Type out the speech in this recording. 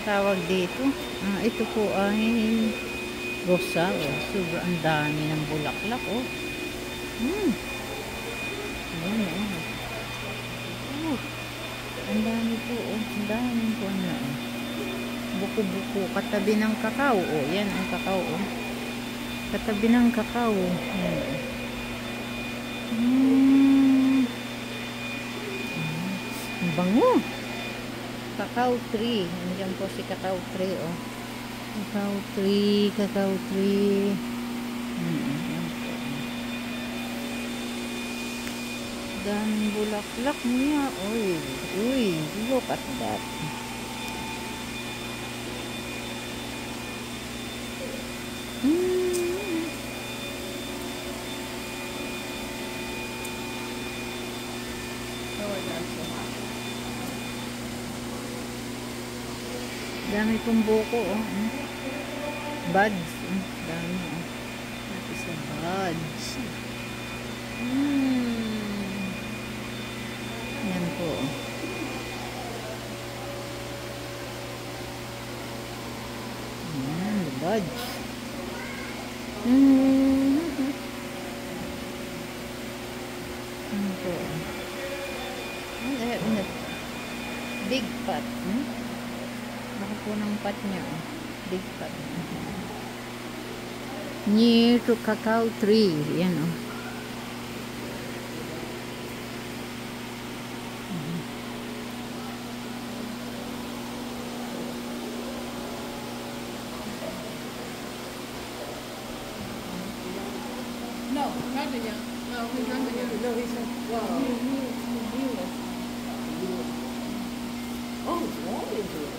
tawag dito? Ito po ay rosal. Sobrang dami ng bulaklak, oh. Ayan, oh. Oh, ang dami po, oh. Ang dami po na, oh. Buko-buko. Katabi ng kakao, oh. Yan ang kakao, oh. Katabi ng kakao. Yan, oh. Ang bango. Cacao tree. Nandiyan po si cacao tree, oh. Cacao tree, cacao tree. Daming bulaklak niya. Uy, uy, look at that. Dami pong buko, oh. Buds. Dami, oh. Ito sa buds. Yan po, oh. Yan, the buds. Yan po, oh. Big pot, Baka po ng pot niya, oh. Big pot. Near to cacao tree. Yan, oh. No, not yet. No, he's not yet. No, he's not. Wow. Oh, it's long.